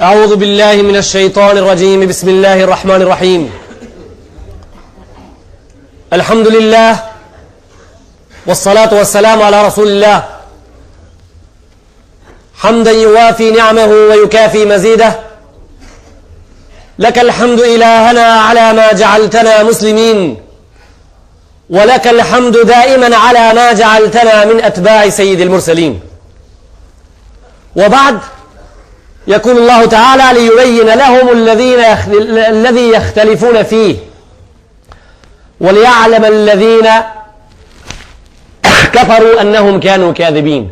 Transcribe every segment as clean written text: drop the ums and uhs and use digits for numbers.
أعوذ بالله من الشيطان الرجيم بسم الله الرحمن الرحيم الحمد لله والصلاة والسلام على رسول الله حمدا يوافي نعمه ويكافي مزيده لك الحمد إلهنا على ما جعلتنا مسلمين ولك الحمد دائما على ما جعلتنا من أتباع سيد المرسلين وبعد يقول الله تعالى ليبين لهم الذي يختلفون فيه وليعلم الذين كفروا أنهم كانوا كاذبين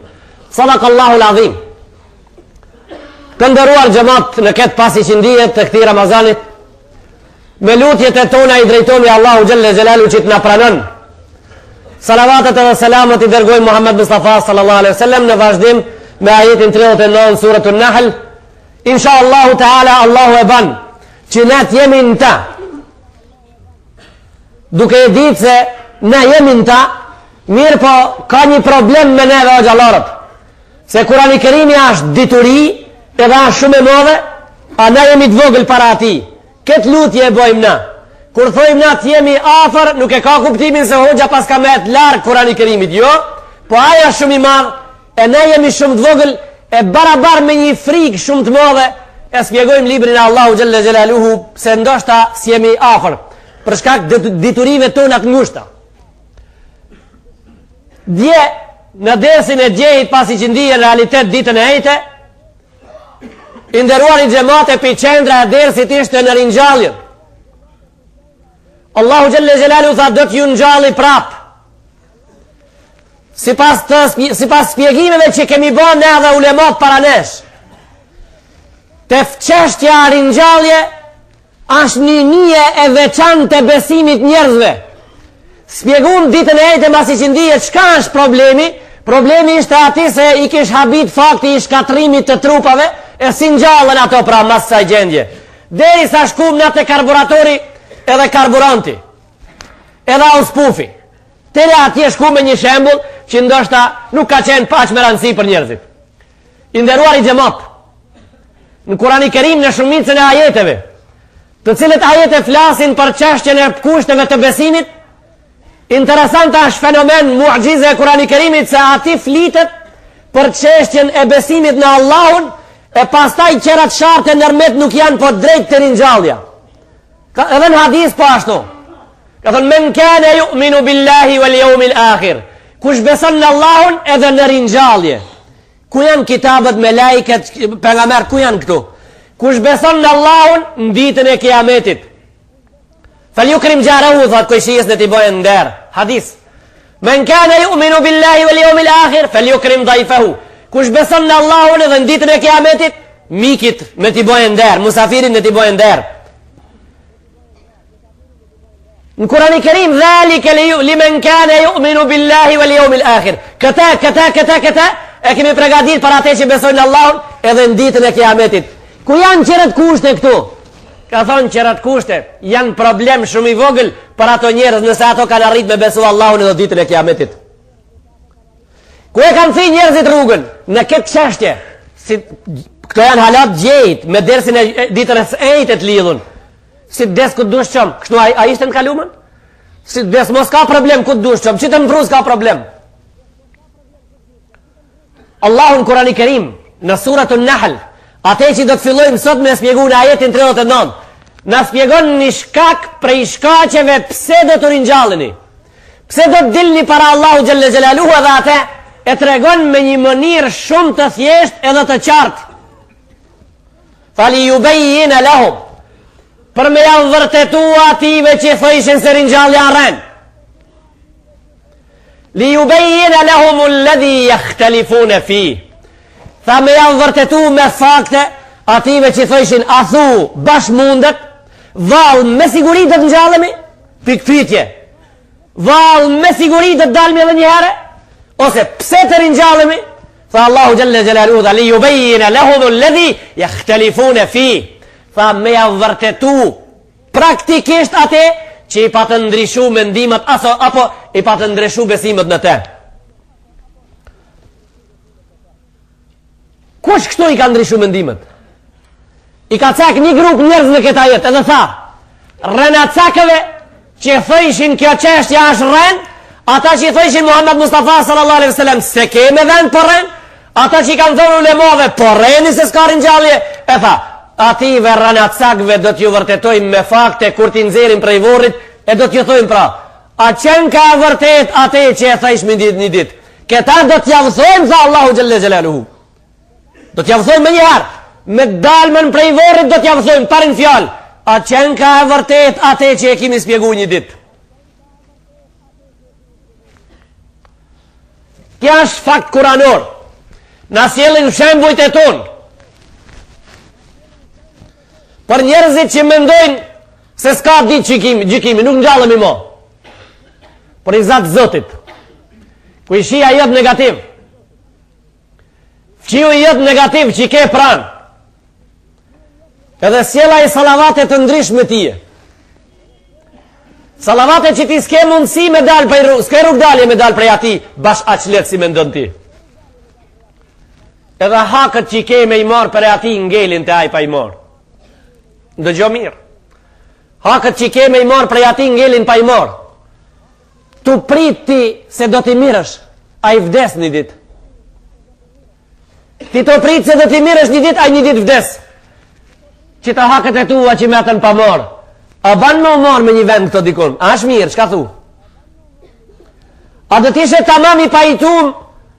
صدق الله العظيم. Të nderuar xhamat në këtë pasqyrë të këtij Ramazanit, me lutjet e tona i drejtohemi Allahu xhalla xhelalu që të na pranon. Salavatet dhe selamet i dërgojmë Muhammed Mustafa sallallahu alaihi wasallam në vazhdim me ajetin 39 suratul Nahl. Inshallah taala Allahu e ban që ne të jemi në ta. Duke e ditë se ne jemi në ta, mirë po ka një problem me neve o xhallarët. Se Kurani Kerimi është dituri edhe është shumë e madhe, a na jemi të vogël para atij. Këtë lutje e bëjmë na. Kur thojmë na të jemi afër, nuk e ka kuptimin se hoxha pas ka më të larg Kurani Kerimit, jo, po ai është shumë i madh e ne jemi shumë të vogël e barabar me një frikë shumë të madhe e spjegojmë librin e Allahu xhalla xhelaluhu se ndoshta si jemi afër për shkak të diturive tona të ngushta. Dje në dersin e djehit pasi që ndije realitet ditën e ejte, i nderuar i xhamate pe qendra e dersit ishte në ringjalljen. Allahu xhalla xhelaluhu tha do t'ju ngjalli prap. Sipas shpjegimeve që kemi bën ne dhe ulemat para nesh, te çështja e ringjallje është një nije e veçantë e besimit njerëzve. Spjegum ditën e ejte masi që ndihet çka është problemi. Problemi ishte ati se i kish habit fakti i shkatrimit të trupave e si ngjallën ato pra mas saj gjendje. Derisa shkum në te karburatori edhe karburanti edhe auspufi. Tere atje shku me një shembull që ndoshta nuk ka qenë paq me rëndësi për njerëzit. I nderuar i xhamat, në Kurani Kerim në shumicën e ajeteve, të cilët ajete flasin për çështjen e kushteve të besimit, interesant është fenomen mu'gjize e Kurani Kerimit se ati flitet për çështjen e besimit në Allahun e pastaj qerat sharte nërmet nuk janë po drejt të ringjallja. Edhe në hadis po ashtu. Ka thënë men kana yu'minu billahi wal yawmil akhir. Kush beson në Allahun edhe në ringjallje. Ku janë kitabet me lajket pejgamber ku janë këtu? Kush beson në Allahun në ditën e Kiametit. Falyukrim jarahu thot kush në t'i bojë nder. Hadis. Men kana yu'minu billahi wal yawmil akhir falyukrim dhayfahu. Kush beson në Allahun edhe në ditën e Kiametit, mikit me t'i bojë nder, musafirin me t'i bojë nder. Në Kurani Kerim dhalika limen kana yu'minu billahi wal yawmil akhir. Këta e kemi përgatitur për atë që besojnë në Allahun edhe në ditën e Kiametit. Ku janë qerat kushte këtu? Ka thonë qerat kushte janë problem shumë i vogël për ato njerëz nëse ato kanë arritur me besu Allahun edhe ditën e Kiametit. Ku e kanë thënë njerëzit rrugën në këtë çështje? Si këto janë halat gjejt me dersin e ditën e ejtë të lidhun. Si des ku dush qom, kështu a ishte në kalumën? Si des mos ka problem ku dush qom, që të mbruz ka problem. Allahu në Kurani Kerim, në suratun Nahl, atë që do të fillojmë sot me spjegu në ajetin 39, na spjegon një shkak prej shkaqeve pse do të ringjalleni. Pse do të dilni para Allahu xhalla xhelaluhu edhe atë e tregon me një mënyrë shumë të thjeshtë edhe të qartë. Fali yubayyin lahum. Për me janë vërtetu ative që thëjshin se ringjallja arren. Li yubayyin lahum alladhi yakhtalifun fi. Tha me janë vërtetu me fakte ative që thëjshin a thu bash mundet, val me siguri të ngjallemi, pikpyetje. Val me siguri të dalmi edhe një herë, ose pse të ringjallemi? Tha Allahu xhalla xhelaluhu li yubayyin lahum alladhi yakhtalifun fi. Tha me ja vërtetu praktikisht atë që i patë ndryshu mendimet apo i patë ndryshu besimet në te. Kush kështu i ka ndryshu mendimet? I ka cak një grup njerëz në këta jetë, edhe tha, rrenacakëve që thëjshin kjo çështja është rren, ata që thëjshin Muhammed Mustafa sallallahu alaihi wasallam se keme vend për rren, ata që kanë thënë ulemave po rreni se s'ka ringjallje, e tha, ative rrenacakëve do t'ju vërtetojmë me fakte kur t'i nxjerrim prej vorrit e do t'ju thojmë pra, a qenë ka vërtet atë që e thëjsh një ditë. Këta do t'ja vëthojmë, tha Allahu Gjelle Gjelaluhu. Do t'ja vëthojmë me njëherë, me dalmën prej vorrit do t'ja vëthojmë, parin fjallë. A qenë ka e vërtet atë që e kimi spjegu një ditë. Kja është fakt kuranor. Na sjellin shembujt e tonë. Për njerëzit që mendojnë se s'ka ditë gjykimi, nuk ngjallemi mo. Për i zatë Zotit. Ku i shia jetë negativ. Fqiu i jetë negativ që i ke pranë. Edhe sjela i salavate të ndryshme tije. Salavate që ti s'ke mundësi me dalë për rrugë, s'ke rrugë dalje me dalë prej ati, bash aq letë si me ndonë ti. Edhe hakët që i ke me i marë për ati ngelin të aj pa i marë. Ndë gjo mirë. Hakët që i ke me i marë për ati ngelin pa i marë. Tu prit ti se do t'i mirësh, a i vdes një dit. Ti të prit se do t'i mirësh një dit, a i një dit vdes. Që të hakët e tua që me atën pa marë. A ban me u marë me një vend këto dikon? A është mirë, shka thu? A do t'ishe tamam i pajitum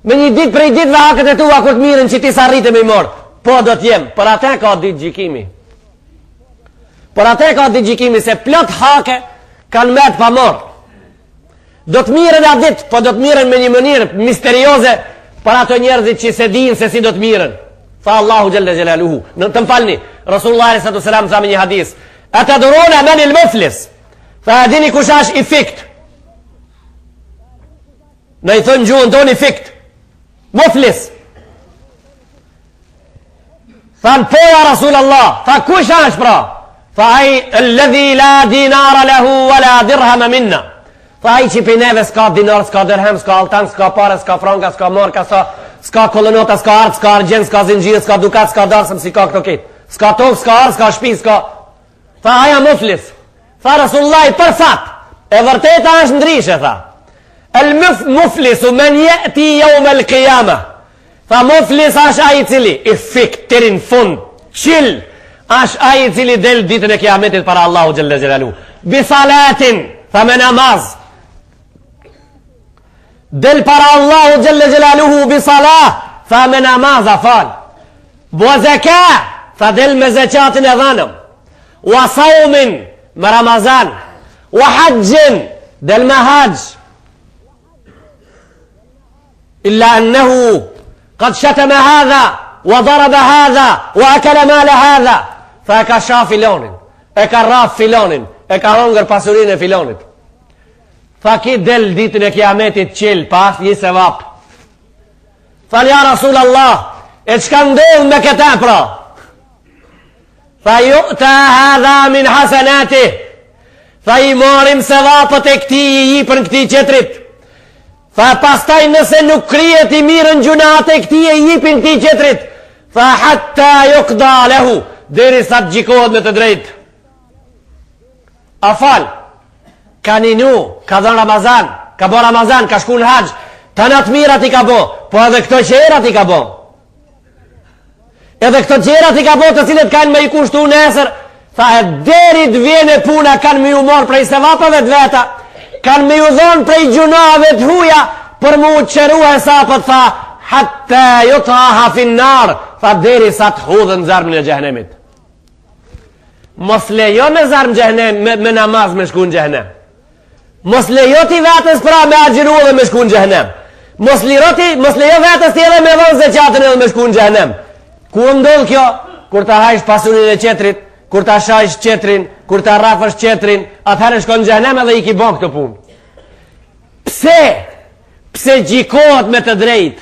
me një dit prej dit dhe hakët e tua kur t'mirën që ti sa rritë me i marë? Po do t'jem, për atë ka ditë gjikimi. Për atë ka ditë gjikimi se plot hake kanë met pa marë. Do të mirën atë ditë, po do të mirën me një mënyrë misterioze për ato njerëzit që se dinë se si do të mirën. Tha Allahu Gjelle Gjelaluhu. Të më falni, Rasulullah s.a.s. tha me një hadis, a të durona men il muflis, tha e dini kush është i fikt. Në i thënë gjuhën tonë i fikt. Muflis. Tha në poja Rasulallah, tha kush është pra? Tha ai, alladhi la dinara lahu wa la dirhama minna. Tha ai që për neve s'ka dinar, s'ka dirhem, s'ka altan, s'ka pare, s'ka franka, s'ka marka, s'ka kolonota, s'ka art, s'ka argjen, s'ka zingjir, s'ka dukat, s'ka darsëm, si ka këto kitë. S'ka tok, s'ka art, s'ka shpi, s'ka... Tha aja muflis. Tha Rasullullah për fat. E vërteta është ndryshe, tha. El muflisu men jeti jaume l'kijama. Tha muflis është aji cili i fik tirin fund, qil, është aji cili del ditën e kiametit para Allahu Gjelle Gjelalu. Bisalatin, tha me namaz. Del para Allahu Gjelle Gjelaluhu bisalah, tha me namaz a fal. Bo zeka, tha del me zekatin e dhanëm. Wa saumin, me Ramazan. Wa hajjin, del me hajj. Illa annehu qad shatama hadha wa daraba hadha wa akala mala hadha. Tha e ka shaf filonin, e ka raf filonin, e ka hongër pasurin e filonit. Tha ki del ditën e kiametit qil, pas një sevap. Tha ja Rasulallah, e qka ndodh me këta pra? Tha ju ta hadha min hasanati. Tha i morim sevapët e këti i jipën këti qetrit. Tha pastaj nëse nuk krijet i mirën gjunate këti e jipin këti qetrit. Tha hatta yukda lehu, deri sa të gjikohet me të drejt. A fal, ka ninu, ka dhën Ramazan, ka bo Ramazan, ka shku në haqë, të natë mirat i ka bo, po edhe këto qerat i ka bo. Edhe këto qerat i ka bo të cilët kanë me i kushtu nesër, tha e deri të vjene puna kanë me ju morë prej sevapëve të veta, kanë me ju dhonë prej gjunave të huja, për mu të qeru e sapët, tha, hatta ju të hafin nar, tha deri sa të hudhën zarmën e gjehnemit. Mos lejo me zarmë gjehnem, me namaz me shku në gjehnem. Mos lejo ti vetës pra me agjiru dhe me shku në gjehnem. Mos lejo vetës ti edhe me dhonë zeqatën edhe me shku në gjehnem. Ku ndodh kjo? Kur ta hajsh pasurin e qetrit, kur ta shajsh qetrin, kur ta rafësh qetrin, atëherë shkon në gjehnem edhe i ki bon këtë punë. Pse? Pse gjikohet me të drejt?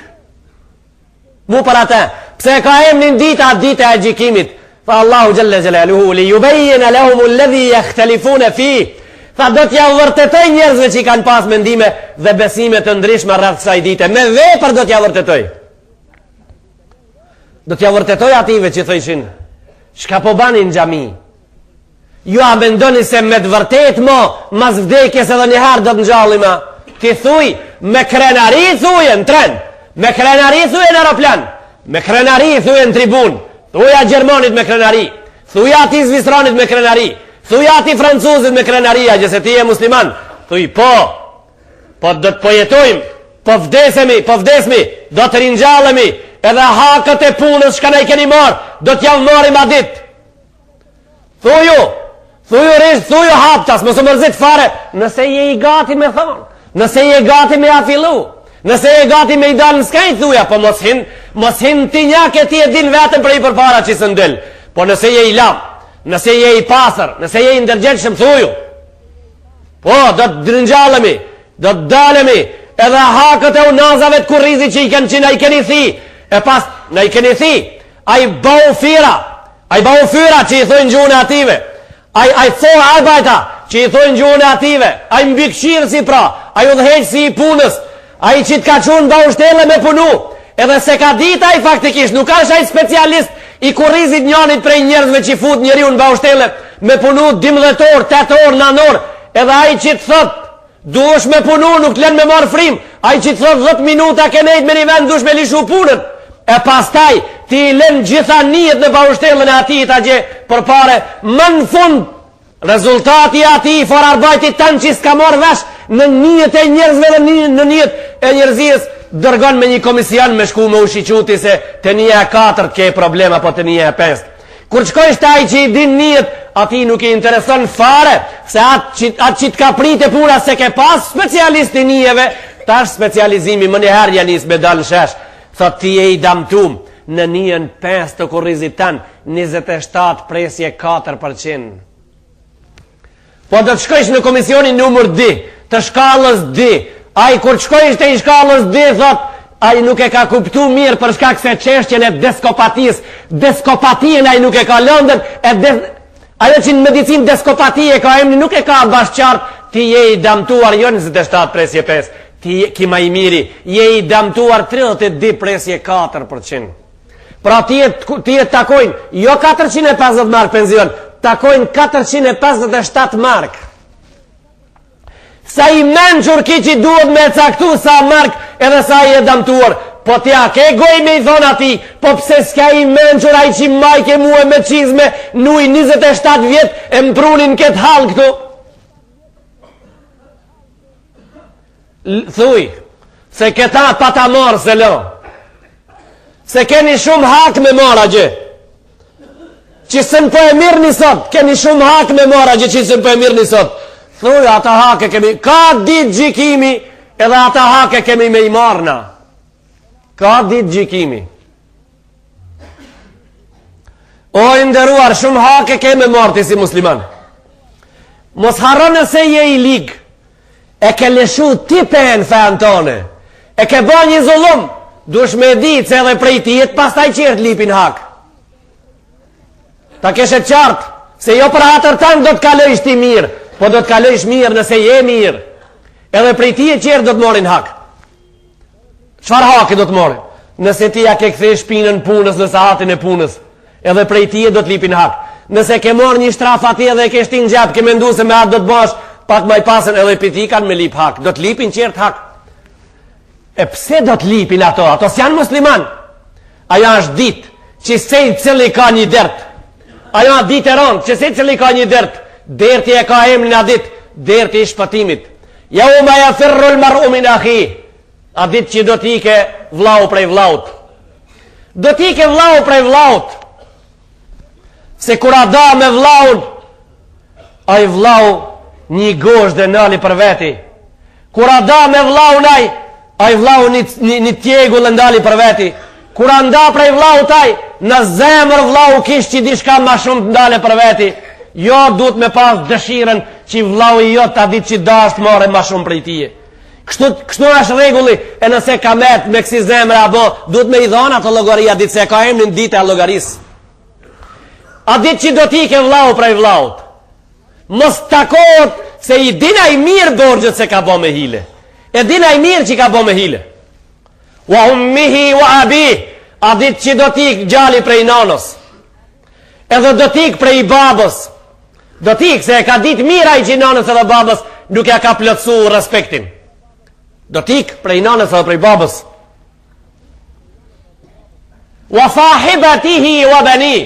Mu për atë. Pse ka emnin dita atë dita e gjikimit? Tha Allahu Gjelle Gjelaluhu, li jubejjena lehumu ledhi jehtelifune fi. Tha do t'ja vërtetoj njerëzve që i kanë pas mendime dhe besime të ndryshme rreth kësaj dite. Me vepër do t'ja vërtetoj. Do t'ja vërtetoj ative që thëjshin Shka po bani në xhami? Ju a mendoni se me të vërtet mas vdekjes edhe njëherë do të ngjallim? Ti thuj, me krenari thuje në tren, me krenari thuje në aeroplan, me krenari thuje në tribun, thuja Gjermanit me krenari, thuja ati Zvisranit me krenari, thuja ati Francuzit me krenaria, gjëse ti e musliman. Thuj, po do të pojetojmë, po vdesmi, do të ringjallemi, edhe hakët e punës shka ne i keni marë, do t'javë marim a dit. Thuju haptas, mësë mërzit fare, nëse je i gati me thonë, nëse je gati me afilu, nëse je gati me i dalë në skajt, thuja, po mos hin ti nja këti e din vetëm për i përpara që së ndëll, po nëse je i lam, nëse je i pasër, nëse je i ndërgjeqëm, thuju, po, do të dringjallemi, do të dalemi, edhe hakët e unazave të kurrizi që na i keni thi, e pas, na i keni thi, a i bau fyra që i thujnë gjune ative, a i thoi arbajta që i thujnë gjune ative, a i mbikëshirë si pra, a i udheqë si i punës, a i që të ka qunë bau shtele me punu, edhe se ka dita i faktikisht, nuk është a i specialist i kurrizit njanit prej njerëzve që i fut njeri unë bau shtele me punu 12 orë, 8 orë, 9 orë, edhe a i që të thot, duesh me punu, nuk len me marë frim, a i që të thot 10 minuta ke nejt me një vend, duesh me lishu punën, e pastaj ti i len gjitha njët në baushtelën e ati ta gje për pare, më në fund rezultati ati i forarbajtit tanë që s'ka marrë vesh në njët e njerëzve dhe në njët e njerëzijës, dërgon me një komision me shku me ushiquti se të një e 4 ke problema, po të një e 5. Kur qkojsh taj që i din njët, ati nuk i intereson fare, se atë që t'ka prite puna se ke pas specialisti njëve, tash specializimi më njëherë janis me dalë shesh. Thot ti e i damtum në njën 5 të kurrizit tanë, 27 presje 4%. Po do të shkojsh në komisionin numër D, të shkallës D, a i kur shkojsh të i shkallës D, thot, a i nuk e ka kuptu mirë për shkak se qeshtjen e deskopatis, deskopatien a i nuk e ka lëndën, ajo që në medicin deskopatie ka emni nuk e ka bashqartë, ti je i damtuar jo 27 presje 5%. Ki ma i miri, je i damtuar 32 presje 4%. Pra ti e takojnë, jo 450 mark penzion, takojnë 457 mark. Sa i menqur ki që duhet me caktu sa mark edhe sa i e damtuar. Po tja, ke goj me i thonë ati, po pse s'ka i menqur a i që majke muë me qizme, nuj 27 vjet e mprunin këtë halë këtu. Thuj, se këta pa ta marë se lo, se keni shumë hak me marë a gjë, që sën po e mirë një sot, keni shumë hak me marë a gjë që sën po e mirë një sot. Thuj, ata hake kemi, ka ditë gjikimi, edhe ata hake kemi me i marëna. Ka ditë gjikimi. O inderuar, shumë hake kemi marë ti si musliman. Mos harron nëse je i ligë, e ke leshu ti pen fejnë tone, e ke bo një zullum, dush me ditë se edhe prej ti jetë pas taj qertë lipin hak. Ta keshet qartë, se jo për hatër tanë do të kalojsh ti mirë, po do të kalojsh mirë nëse je mirë, edhe prej ti e qertë do të morin hak. Qfar haki do të morin? Nëse ti ja ke këthe shpinën punës në sahatin e punës, edhe prej ti e do të lipin hak. Nëse ke mor një shtraf ati edhe ke shtin gjep, ke mendu se me atë do të bash, pak maj pasën edhe piti kanë me lip hak. Do të lipin qertë hak. E pse do të lipin ato? Ato s'janë musliman. Ajo është ditë që se cili ka një dert. Ajo është ditë e rëndë që se cili ka një dert. Derti e ka emrin a ditë, derti i shpëtimit. Ja u ma ja firru l'mar'u min akhi. A ditë që do t'ike vlau prej vlaut. Do t'ike vlau prej vlaut. Se kura da me vlaun, a i vlau një gosht dhe nëli për veti. Kura da me vlau naj, a i vlau një tjegull ndali për veti. Kura nda prej vlau taj, në zemër vlau kish që di shka ma shumë të ndale për veti. Jo duhet me pas dëshiren që vlau i jo ta dit që dasht more ma shumë prej tije. Kështu është regulli, e nëse ka met me kësi zemër abo, duhet me i dhona të logaria dit se ka emnin dit e logaris. A dit që do t'i ke vlau prej vlaut. Mos takot se i dina i mirë borgjët se ka bo me hile. E dina i mirë që ka bo me hile. Wa ummihi wa abi. A dit që do t'i gjali prej nanës. edhe do t'ik prej babës. Do t'ik, se e ka dit mira i që nanës edhe babës, nuk ja ka plotësu respektin. Do t'ik prej nanës edhe prej babës. Wa sahibatihi wa bani.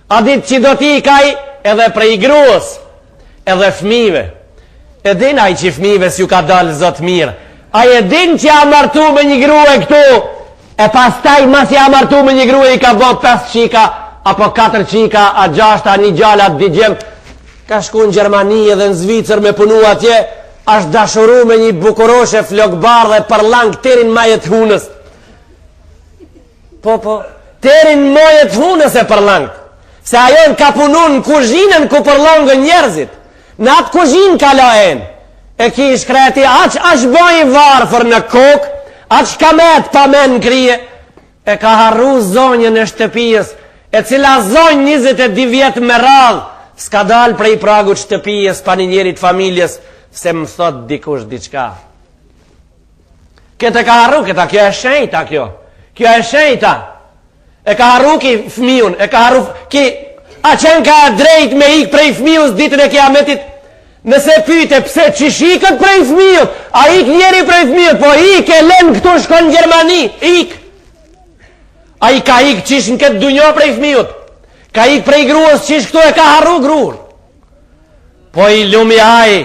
A dit që do t'ikaj edhe prej gruës, edhe fmive. E din aj që fmive s'ju ka dalë zot mirë. A e din që a martu me një grue këtu, e pastaj mas ja martu me një grue i ka bot 5 qika, apo 4 qika, a 6, a një gjallat, digjem. Ka shku në Gjermani edhe në Zvicër me punu atje, ashtë dashuru me një bukuroshe flokbar dhe përlang terin majet hunës. Po, terin majet hunës e përlang. Se ajo ka punu në kuzhinën ku përlongën njerëzit. Në atë kuzhinë ka lajen. E ki shkreti, aq boj varfër në kokë, aq kamet pa men në krije. E ka harru zonjën e shtëpijës, e cila zonjë 22 vjetë me radhë, s'ka dal prej pragut shtëpijës pa një njerit familjes, se më thot dikush diçka. Këtë e ka harru, këta, kjo e shenjta kjo. Kjo e shenjta. E ka harru ki fmiun, e ka harru ki... A qenë ka drejt me ik prej fmius ditën e kiametit? Nëse pyte pse që shikët prej fmiut, a ik njeri prej fmiut, po ik e len këtu shkon në Gjermani, ik. A i ka ik qish në këtë dunjo prej fmiut, ka ik prej gruës qish këtu e ka harru gruër. Po i lumi aj,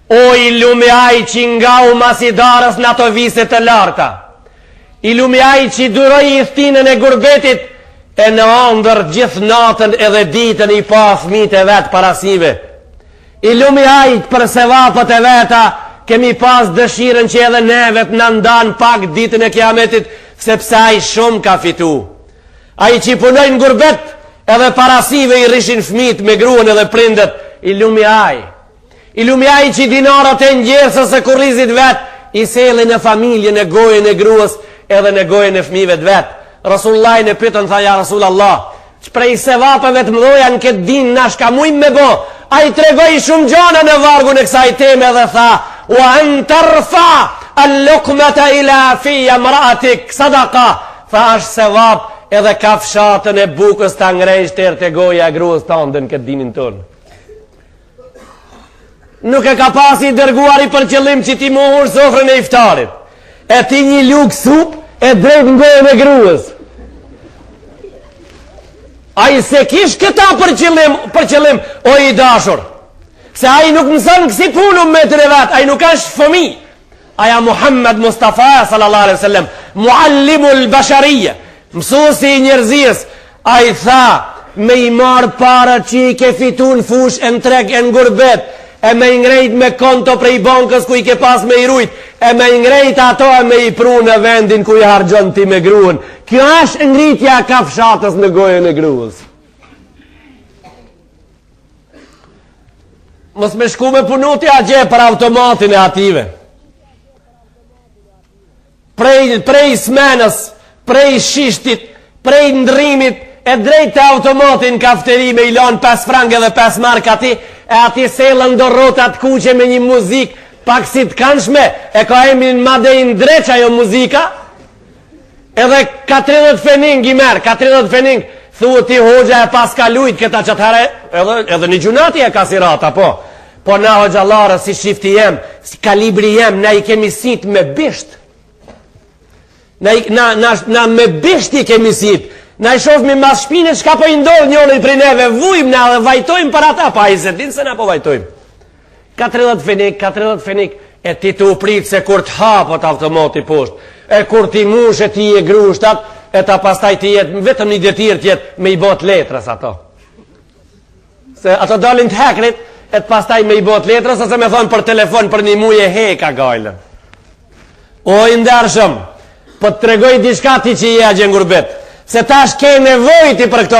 o i lumi aj që nga u masidarës në ato viset të larta, i lumi aj që duroj i thtinën e gurbetit, e në andër gjithë natën edhe ditën i pa fmit e vetë parasive. I lumi ajt për sevapët e veta, kemi pas dëshiren që edhe neve të nëndan pak ditën e kiametit, sepse aj shumë ka fitu. Aj që i punojnë gurbet, edhe parasive i rishin fmit me gruën edhe prindet, i lumi aj. I lumi aj që i dinarat e njërësës e kurrizit vetë, i selin e familjen e gojën e gruës, edhe në gojën e fmive të vetë. Rasullaj në pytën, tha ja Rasulallah, që prej se vapëve të mdoja në këtë din nash ka mujmë me bo, a i tregoj shumë gjona në vargun e kësaj teme dhe tha, wa në tërfa allukmeta ila fija mratik sadaka, tha është se vapë edhe kafshatën e bukës të ngrejsh tërë të goja e gruës të ndën këtë dinin tënë. Nuk e ka pasi dërguari për qëllim që ti muhur sofrën e iftarit, e ti një luk sup e drejt në gojën e gruës. A i se kish këta për qëllim, o i dashur. Se a i nuk mësën kësi punu me të revat, a i nuk është fëmi. Aja Muhammed Mustafa sallallahu alaihi wasallam, muallimul basharije, mësusi i njerëzis, a i tha, me i marë para që i ke fitu në fush e në treg e në gurbet, e me i ngrejt me konto prej bankës ku i ke pas me i rujt, e me i ngrejt ato e me i pru në vendin ku i hargjon ti me gruën. Kjo është ngritja ka fshatës në gojën e gruës. Mos me shku me punuti a gje për automatin e ative. Prej smenës, prej shishtit, prej ndrimit, e drejt të automatin kafteri me i lanë 5 frangë dhe 5 mark ati, e ati selën do rotat kuqe me një muzik pak si të kanshme, e ka emin madejnë dreq ajo muzika, edhe 40 fening i merë, 40 fening, thuë ti hoxha e pas ka lujt këta qëtëhere, edhe një gjunati e ka si rata, po na hoxha larë, si shifti jem, si kalibri jem, na i kemi sit me bisht, na me bisht i kemi sit, na i shofmi mas shpine, shka po i ndodh njone i prej neve, vujmë na dhe vajtojmë për ata, pa i se din se na po vajtojmë. 40 fenik, e ti të uprit se kur të hapot automati poshtë, e kur ti mush e ti e grushtat, e ta pastaj ti jetë, vetëm një detir tjetë me i bot letrës ato. Se ato dalin të hekrit, e të pastaj me i bot letrës, ose me thonë për telefon për një muje heka gajlën. O, i ndershëm, po të tregoj diçka ti që i a gjengurbet, se tash ke nevoj ti për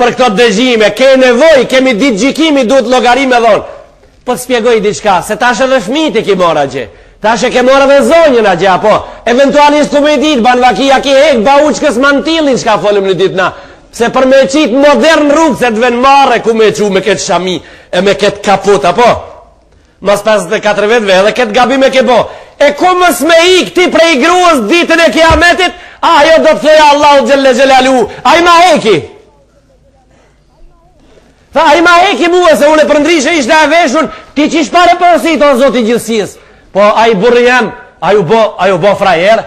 këto dëgjime, ke nevoj, kemi ditë gjikimi, duhet logarime dhonë. Po të spjegoj diçka, se tash edhe fmiti ki mora gje, tash e ke mora dhe zonjën a gje, apo, eventualisht ku me dit, ban vakia ki hek, ba uqkës mantilin, shka folim në dit na, se për me qitë modern rrugë, se të ven mare ku me qu me këtë shami, e me këtë kaput, apo, mas 54 vetëve, edhe këtë gabim e ke bo, e ku mës me ik ti prej gruës ditën e kiametit, ajo do të thëja Allahu Gjelle Gjelalu, a i ma heki. Tha, a i ma heki mua se unë e përndrishe ishte e veshun, ti qish pare përësit, o zoti gjithësis. Po, a i burri jem, a ju bo frajer?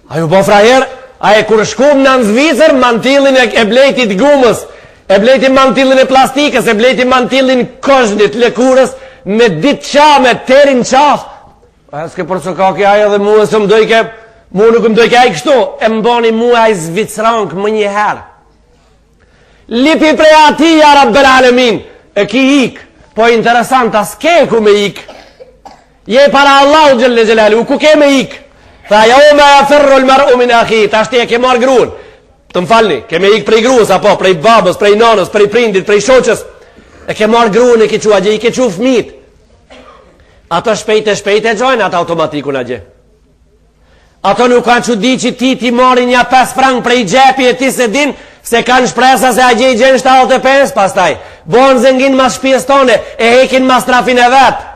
A ju bo frajer? A e kur shkum në Zvicër, mantillin e blejtit gumës, e blejti mantillin e plastikës, e blejti mantillin koshnit, lëkurës, me ditë qame, terin qaf. A s'ke përso ka kja aja dhe mua se më dojke, mua nuk më dojke aja kështu, e më boni mua a i Zvicrank më një herë. Lipi prej ati, ja Rabbel Alemin, e ki ik, po interesant, as ke ku me ik. Je para Allahu Gjelle Gjelalu, ku ke me ik? Tha, ja o me e ferro l'mar'u min akhi, ta shti e ke marrë gruën. Të më falni, ke me ik prej gruës, apo, prej babës, prej nonës, prej prindit, prej shoqës. E ke marrë gruën e ke qua gje, i ke qu fmit. Ato shpejt e gjojnë ato automatikun a gje. Ato nuk kanë që di që ti mori një 5 frank prej gjepi e ti se din se kanë shpresa se a gje i gjenë 75 pastaj. Bonë zëngin mas shpjes tone e hekin mas trafin e vetë.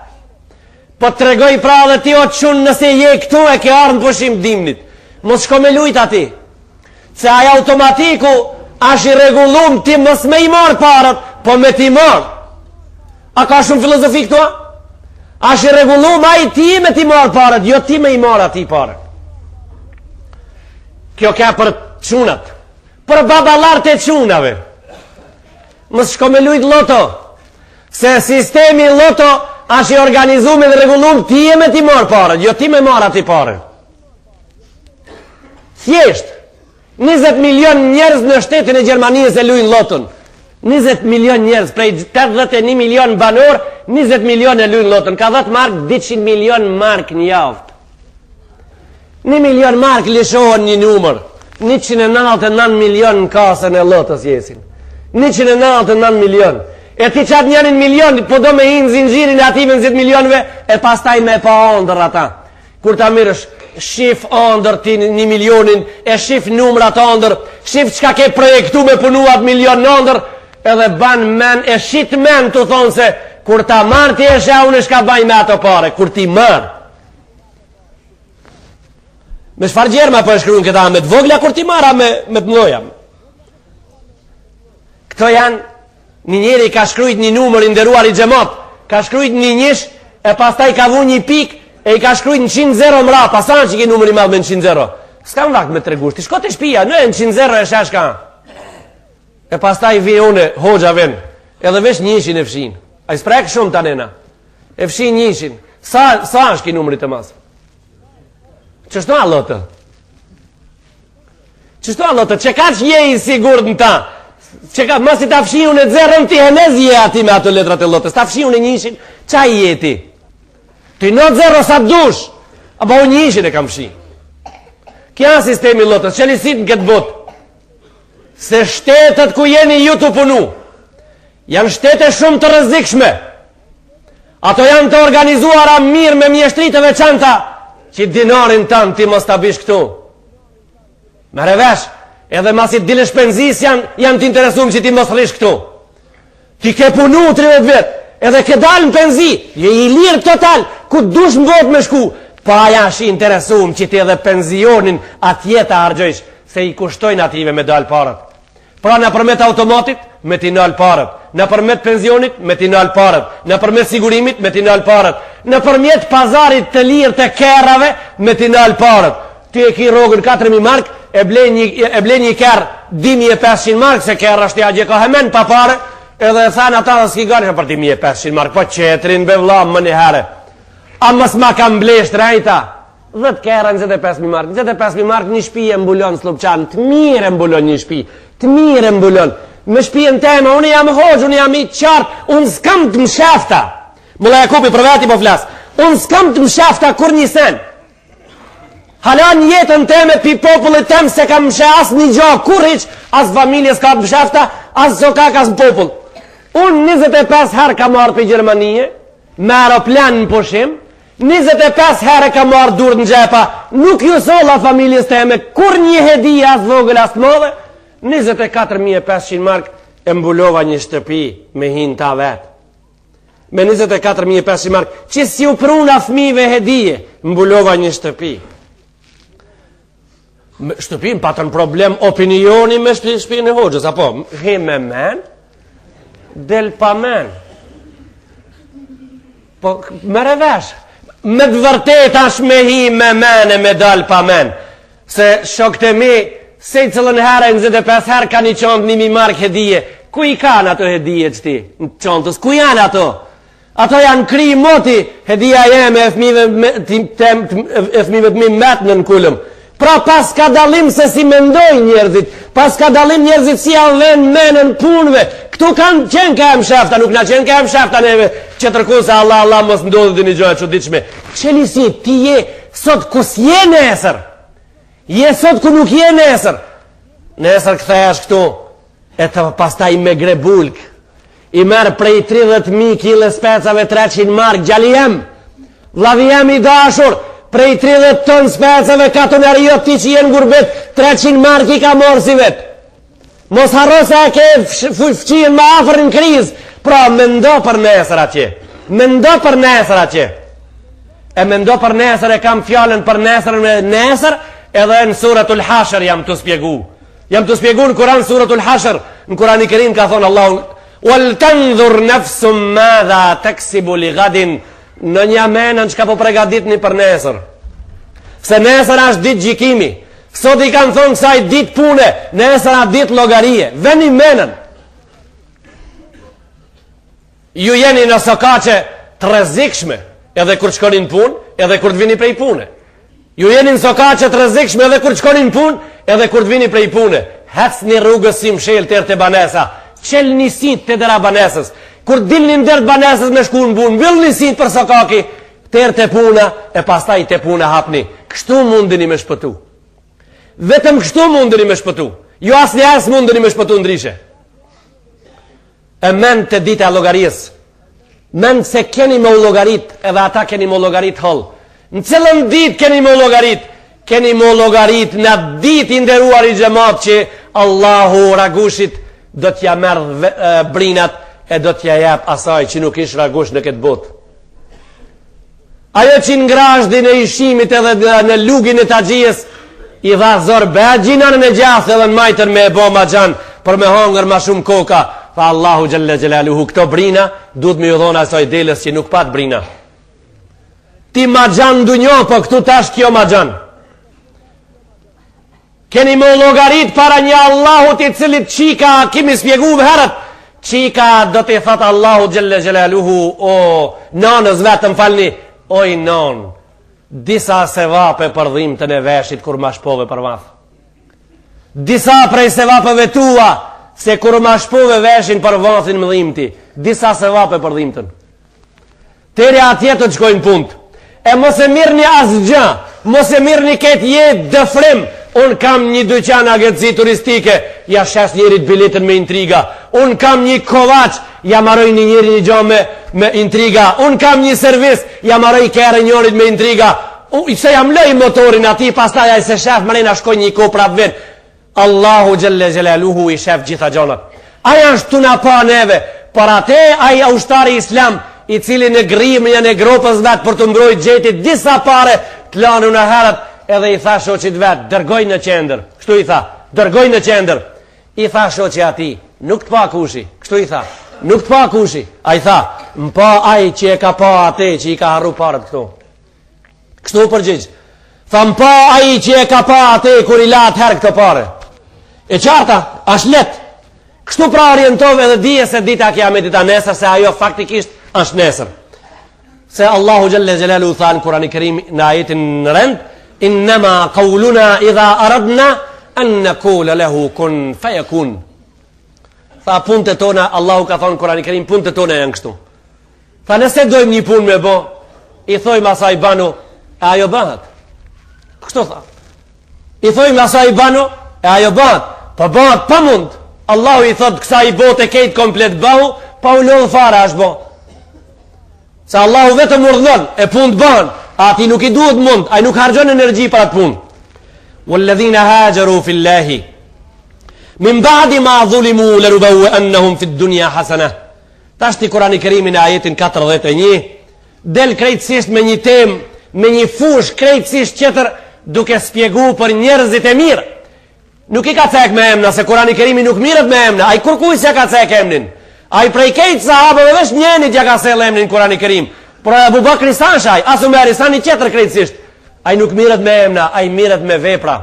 Po të regoj pra dhe ti o të qunë nëse je këtu e ke arën pushim dimnit. Mos shko me lujt ati. Se aja automatiku ashtë i regullum ti mos me i marë parët, po me ti marë. A ka shumë filozofi këtu? Ashtë i regullum a i ti me ti marë parët, jo ti me i marë ati parët. Kjo ka për qunat. Për babalar të qunave. Mos shko me lujt loto. Se sistemi loto ashtë i organizum dhe regullum ti e me ti marë parët, jo ti me marë ati parët. Thjesht 20 milion njerëz në shtetin e Gjermanisë e lujnë lotën. 20 milion njerëz, prej 81 milion banor, 20 milion e lujnë lotën. Ka 10 mark, 200 milion mark një javë. 1 milion mark lishohen një numër. 199 milion në kasën e lotës jesin. 199 milion. E ti qatë 1 milion, po do me hinë zinxhirin e ati me 10 milionve, e pastaj me pa ondër ata. Kur ta mirësh, shif ondër ti 1 milionin, e shif numrat ondër, shif qka ke projektu me punuat milion ondër, edhe ban men, e shit men të thonë se, kur ta marë ti e shë, unë shka baj me ato pare, kur ti marë. Me shfar gjerma po e shkryun këta, me të vogla kur ti marë, me të mdoja. Këto janë, një njeri ka shkrujt një numër i nderuar i xhamat, ka shkrujt një njësh, e pastaj ka vu një pik, e i ka shkrujt në 100 zero mra, pasan që ki numër i madh me në 100 zero. S'kam vakt me tregush, ti shko të shpia, në 100 zero e shesh ka. E pastaj vi une, hoxha ven, edhe vesh njëshin e fshin. A i sprek shumë të nena. E fshin njëshin. Sa është ki numëri të mas? Qështu allotë? Qështu allotë? Që ka që je i sigur në ta? Që ka, masi ta fshin unë e zerën ti henez je ati me ato letrat e lotës. Ta fshin unë e njëshin, qa i jeti? Ti në zero sa dush, apo unë njëshin e kam fshin. Kja sistemi lotës, që lisit në këtë botë? Se shtetet ku jeni ju të punu, janë shtete shumë të rrezikshme. Ato janë të organizuara mirë me mjeshtri të veçanta, që dinarin tanë ti mos ta bish këtu. Mere vesh, edhe masit dile shpenzis janë të interesum që ti mos rish këtu. Ti ke punu 30 vetë, edhe ke dalë në penzi, je i lirë total, ku dush më botë me shku, pa janë shi interesum që ti edhe penzionin atjeta argjojsh, se i kushtojnë ative me dalë parët. Pra në përmet automatit, me ti nalë parët. Në përmet pensionit, me ti nalë parët. Në përmet sigurimit, me ti nalë parët. Në përmet pazarit të lirë të kerave, me ti nalë parët. Ti e ki rogën 4.000 mark, e ble një kerë 2.500 mark, se kerë është ja gjeka hemen pa pare, edhe e thanë ata dhe s'ki gani për 2.500 mark, po qetrin bevlam më një herë. A mës ma kam blesht rejta? 10 kera 25.000 mark. 25.000 mark një shpi e mbulon Slupçan, të mirë e mbulon një shpi, të mirë e mbulon. Me shpijen tema, unë jam hoxh, unë jam i qartë, unë s'kam të më shafta. Mulla Jakupi për veti po flas. Unë s'kam të më shafta kur një sen. Halan jetën teme pi popullit tem se kam mshe as një gjo kur hiq, as familjes ka më shafta, as zokak, as popull. Unë 25 herë ka marrë për Gjermanie, me aeroplan në pushim, 25 herë ka marrë dur në gjepa, nuk ju solla familjes teme, kur një hedi as vogël as modhe, 24.500 mark e mbulova një shtëpi me hin ta vetë. Me 24.500 mark, që si u pruna fmive hedije, mbulova një shtëpi. Shtëpin patën problem opinioni me shtëpin e hoxhës, apo? He me men, del pa men. Po, mere vesh. Me të vërtet është me hi me men e me dal pa men. Se shokët e mi, se i cëllën herë, në 25 herë ka një qontë 1.000 mark hedije. Ku i kanë ato hedije që ti? Në qontës, ku janë ato? Ato janë kri moti, hedija jeme e fmive të mi metë në kullëm. Pra pas ka dalim se si mendojnë njerëzit, pas ka dalim njerëzit si alven menën punëve. Këtu kanë qenë ka e mshefta, nuk na qenë ka e mshefta neve që tërku se Allah mos ndodhë dhe një gjojë që diqme. Qëllisi, ti je sot kus je nesër, je sot ku nuk je nesër. Nesër këthesh këtu, e të pastaj me grebulk, i merë prej 30.000 kile specave 300 mark, gjali jem, vlavi jem i dashur, prej 30 ton specave katoneriot ti që jenë gurbet 300 mark i ka morë si vetë. Mos harro se a ke fëqien më afer në kriz. Pra mendo për nesër atje. Mendo për nesër atje. E mendo për nesër e kam fjallën për nesër me nesër. Edhe në suratul Hashr jam të spjegu. Jam të spjegu në Kur'an suratul Hashr. Në Kur'an i Kerim ka thonë Allahu wal tanzur nafsum madha taksibu li gadin. Në një menën që ka po pregadit një për nesër. Se nesër është ditë gjikimi. Sot i kanë thonë kësaj ditë pune, nesër atë ditë logarie. Veni menën. Ju jeni në sokache të rrezikshme, edhe kur shkonin punë, edhe kur të vini prej pune. Ju jeni në sokache të rrezikshme, edhe kur shkonin punë, edhe kur të vini prej pune. Hec një rrugës si mshel tërë të banesa. Qel një sit të dera banesës. Kur dilni në dërë banesës me shku në punë, mbyll një sit për sokaki, tërë të puna, e pastaj të puna hapni. Kështu mundini me shpëtu. Vetëm kështu mundeni me shpëtu. Jo asnjë as mundeni me shpëtu ndryshe. E mend të dita e llogarisë. Mend se keni me u llogarit, edhe ata keni me u llogarit holl. Në cilën ditë keni me u llogarit? Keni me u llogarit në ditë i nderuar i xhamat që Allahu ragushit do t'ja merr brinat e do t'ja jap asaj që nuk ish ragush në këtë botë. Ajo që ngrashdi në ishimit edhe në lugin e taxhijes i dha zor bëgjinën e gjathë edhe në majtër me e bo ma gjanë për me hongër ma shumë koka. Fa Allahu gjelle gjelaluhu, këto brina duhet me ju dhona asoj deles që nuk pat brina. Ti ma gjanë ndu njo, po këtu tash kjo ma gjanë. Keni më logarit para një Allahut i cilit qika, kimi spjegu vëherët, qika do t'i thëtë Allahu gjelle gjelaluhu, o nanës vetëm falni, oj nanë. Disa sevape për dhim të në veshit kur ma shpove për vath. Disa prej sevapeve tua se kur ma shpove veshin për vathin më dhimti. Disa sevape për dhim të në. Tere atje të qkojnë punt. E mos e mirë një asgjë, mos e mirë një ketë jetë dëfrim. Unë kam një dyqan agentësi turistike, ja shes njerit biletën me intriga. Unë kam një kovac, ja maroj një njeri një gjo me intriga. Unë kam një servis, ja maroj kere njorit me intriga. Se jam lej motorin ati, pastaj aj se shef marina shkoj një ko prap ven. Allahu gjelle gjelaluhu i shef gjitha gjonat. Aja është të na pa neve, për ate aja ushtari islam, i cili në grimja në gropës vetë për të mbrojt gjetit disa pare, të lanu në herët, edhe i tha shoqit vetë, dërgoj në qender. Kështu i tha, dërgoj në qender. I tha shoqit ati, nuk të pa kushi. Kështu i tha, nuk të pa kushi. A i tha, më pa aj që e ka pa ate që i ka harru parët këtu. Kështu përgjigj. Tha, më pa aj që e ka pa ate kur i latë herë këtë pare. E qarta, është let. Kështu pra orientove edhe dije se dita kiametit a nesër, se ajo faktikisht është nesër. Se Allahu Gjelle Gjelalu tha në Kurani Kerim në ajetin në rend, innama qauluna idha aradna an naqula lahu kun fayakun. Tha punët tona, Allahu ka thonë Kurani Kerim, punët tona janë kështu. Tha nëse dojmë një punë me bo, i thojmë asaj banu, e ajo bëhet. Kështu tha. I thojmë asaj banu, e ajo bëhet. Po bëhet pa mund. Allahu i thot kësa i bote kejt komplet bëhu, pa u lodhë fara është bo. Se Allahu vetëm urdhon, e punë të bëhen, ati nuk i duhet mund, a i nuk hargjon energji për atë punë. Walladhina hajaru fillahi min ba'di ma dhulimu larubawu annahum fi dunya hasana. Tashti Kurani Kerimin e ajetin 41 del krejtësisht me një temë, me një fush krejtësisht qëtër, duke spjegu për njerëzit e mirë. Nuk i ka cek me emna, se Kurani Kerimi nuk mirët me emna, a i kërkuj se ka cek emnin. A i prej kejtë sahabëve vesh njeni t'ja ka sel emrin Kurani Kerim. Por Abu Bakri sa shaj, asu me arisa një qetër krejtësisht. A i nuk miret me emna, a i miret me vepra.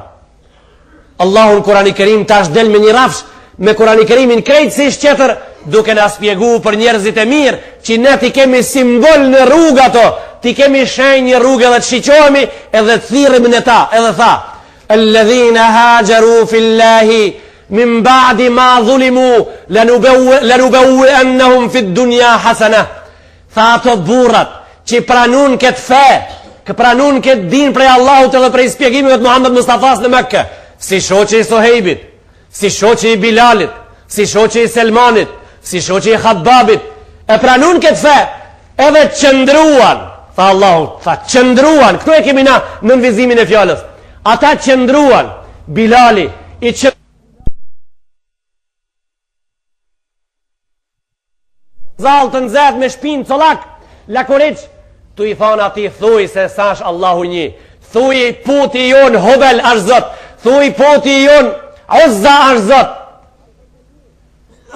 Allahun Kurani Kerim tash del me një rafsh, me Kurani Kerimin krejtësisht qetër, duke na spjegu për njerëzit e mirë, që ne ti kemi simbol në rrugë ato, ti kemi shenjë rrugë edhe të shiqohemi edhe të thirrim në ta, edhe tha, alladhina hajaru fillahi min ba'di ma dhulimu lanubawwi'annahum fid dunya hasana. Tha ato burrat që pranun këtë fe, që pranun këtë din prej Allahut edhe prej spjegimeve të Muhammed Mustafas në Mekke, si shoqi i Suhejbit, si shoqi i Bilalit, si shoqi i Selmanit, si shoqi i Khabbabit, e pranun këtë fe, edhe qëndruan, tha Allahut, tha qëndruan, këtu e kemi na në nënvizimin e fjallës, ata qëndruan, Bilali, i qëndruan, zalë të nëzet me shpinë colak, lakuriq, tu i thonë ati, thuj se sash Allahu një, thuj puti jon Hubel është zot, thuj puti jon Uzza është zot.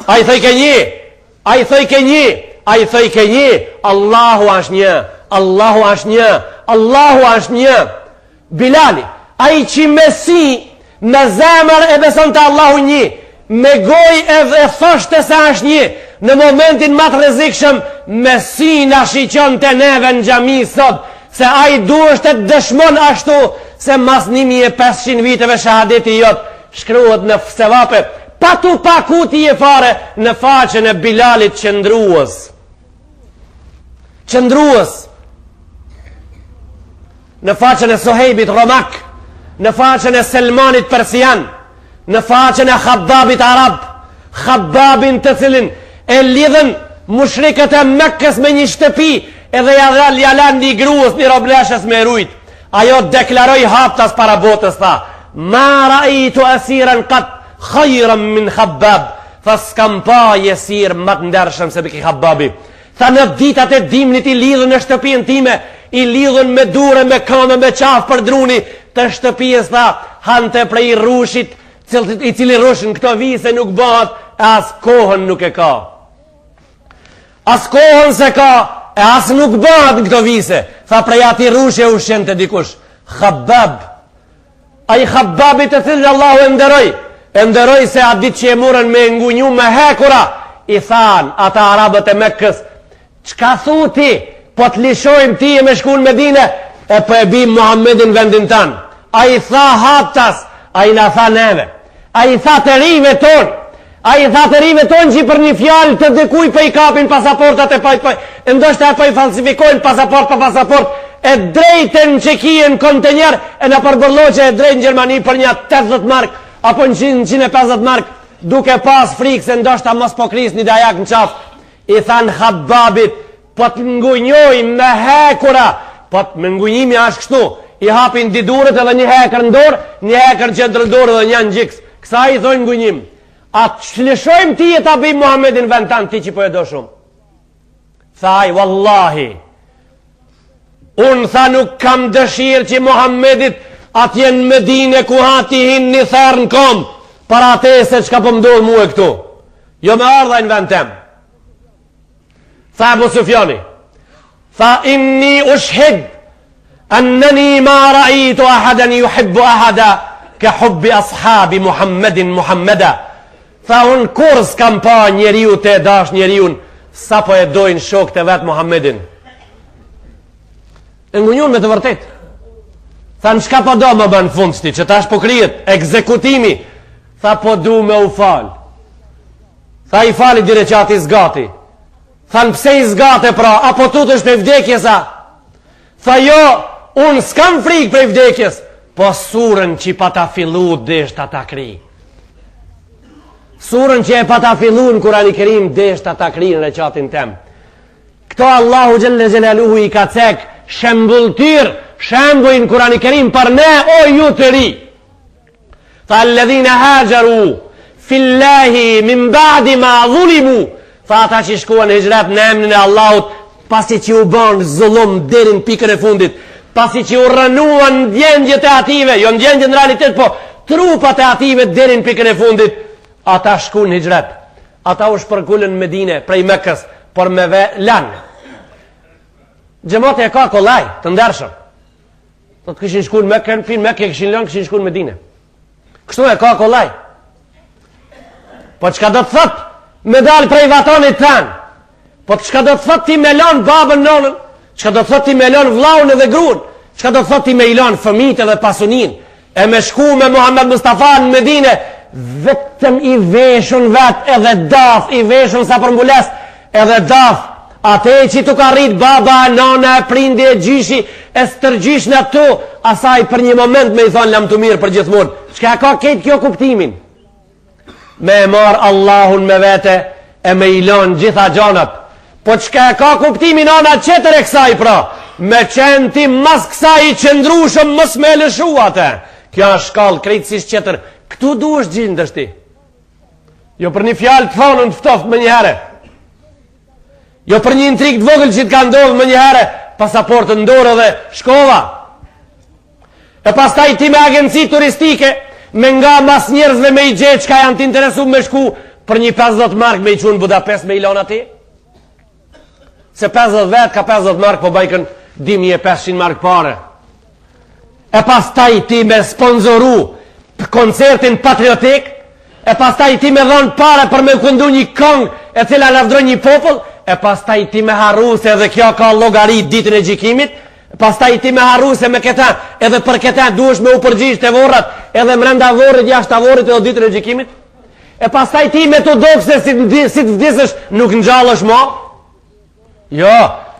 A i thëj ke një, a i thëj ke një, a i thëj ke një, Allahu është një, Allahu është një, Allahu është një. Bilali, a i që mesi me zemër e beson të Allahu një, me goj e thoshte se është një, në momentin më të rrezikshëm mesi na shiqon të neve në xhami sot, se a i duhet të dëshmon ashtu se mas 1500 viteve shahadeti jot shkruhet në sevape, pa tu pakuti e fare në faqen e Bilalit qëndruës, në faqen e Suhejbit Romak, në faqen e Selmanit Persian, në faqen e Khabbabit Arab, Khabbabin të cilin e lidhen mushrikët e Mekkës me një shtëpi, edhe jalan një gruës, një robleshës me rujt. Ajo deklaroj haptas para botës, tha, ma raitu asiran kat khajran min Khabbab, tha s'kam pa jesir më të ndershëm se biki Khabbabi. Tha në ditat e dimnit i lidhën në shtëpin time, i lidhën me dure, me kame, me qaf për druni të shtëpijës, tha, hante prej rushit, i cili rushin këto vise nuk bëhat, as kohën nuk e ka. As kohën se ka, e as nuk bëhat në këto vise. Tha prej ati rushe u shenë të dikush. Khabbab. A i Khabbabit e thilë Allahu e nderoj se a ditë që e murën me ngunju me hekura. I than ata arabët e Mekkës, qka thu ti, po të lishojmë ti e me shkun me dine, e po e bim Muhammedin vendin tanë. A i tha haptas, a i na tha neve, a i tha të rive tonë, a i tha të rive tonë që për një fjallë të dikuj për i kapin pasaportat e ndoshtë e për i falsifikojnë pasaport për pasaport, e drejten që kien kontenjer, e në përbërloqe e drejt në Gjermani për një 80 mark, apo në 150 mark, duke pas frikë se ndoshtë a mos po kris një dajak në qaf. I than Khabbabit, po të ngunjoj me hekura, po të më ngunjimi ashtë kështu, i hapin didurët edhe një hekër në dorë, një hekër qëndrë në dorë dhe një në gjikës. Kësa i thojnë ngunjim. A të shlishojmë ti e ta bim Muhammedin vend tanë, ti që po e do shumë. Thaj, wallahi, unë tha nuk kam dëshirë që Muhammedit atje në Medine ku hati hin një therë në kom, para te se që ka pëmdojë mu e këtu. Jo me ardha në vend tem. Tha Abu Sufjani, tha inni ushhid, annani ma raitu ahadan yuhibbu ahada ka hubbi ashabi Muhammedin Muhammeda. Tha unë kur s'kam pa njeriu të dash njeriun sa po e dojnë shok të vetë Muhammedin. E ngunjun me të vërtet. Tha në shka po do më bënë fund shti, që tash po kryet ekzekutimi. Tha po du me u fal. Tha i fali dire që ati zgati. Tha në pse i zgate pra, apo tu të është për vdekjes a? Tha jo, unë s'kam frikë për vdekjes, po surën që pa ta fillu desht ata kri. Surën që e pa ta fillu në Kurani Kerim desht ata kri në reqatin tem. Këto Allahu Gjelle Gjelaluhu i ka cek shembulltyr, shembujnë Kurani Kerim për ne o ju të ri. Tha alledhina hajaru fillahi min ba'di ma dhulimu. Tha ata që shkuan hijrat në emnin e Allahut pasi që u banë zullum derin pikën e fundit, pasi që u rënuan ndjenjët e ative, jo ndjenjët në realitet, po trupat e ative derin pikën e fundit, ata shkun hijrat. ata u shpërkullën në Medine prej Mekës, por me lanë. Xhamati e ka kollaj të ndershëm. Do të kishin shkuar në Mekë, pinë Mekë, kishin lënë, kishin shkuar në Medinë. Kështu e ka kollaj. Po çka do të thot me dal prej vatonit tan? Po çka do të thot ti me lën babën nonën? Çka do të thot ti me lën vllahun edhe gruan? Çka do të thot ti me lën fëmijët edhe pasuninë? E me shku me Muhammed Mustafa në Medinë, vetëm i veshun vet edhe daf, i veshun sa për mbules edhe daf. Ate që tu ka rrit baba, nona, prindi e gjyshi, e stërgjysh në tu, asaj për një moment me i thonë lam të mirë për gjithmonë. Çka ka ketë kjo kuptimin? Me e marë Allahun me vete, e me i lonë gjitha gjanat. Po çka ka kuptimin ana qëtër e kësaj pra? Me qenë ti mas kësaj i qëndrushëm mës me lëshu atë. Kjo është shkallë krejtësisht qëtër. Këtu du është gjindë ti. Jo për një fjalë të thonën të ftoftë më një herë. Jo për një intrigë të vogël që të ka ndodhë më një herë, pasaportën ndorë dhe shkova. E pastaj ti me agenci turistike, me nga mas njerëzve me i gjetë që ka janë të interesu me shku, për një 50 mark me i qunë Budapest me i lona ti? Se 50 vetë ka 50 mark, po bajkën 2500 mark pare. E pastaj ti me sponsoru koncertin patriotik, e pastaj ti me dhonë pare për me këndu një këngë e cila lavdroj një popull, e pastaj ti me harru se edhe kjo ka llogarit ditën e gjykimit, pastaj ti me harru se me këta, edhe për këta duhesh me u përgjigj të vorrat, edhe mrenda vorrit, jashtë vorrit edhe ditën e gjykimit. E pastaj ti me të dokse si të vdesësh nuk ngjallesh më. Jo,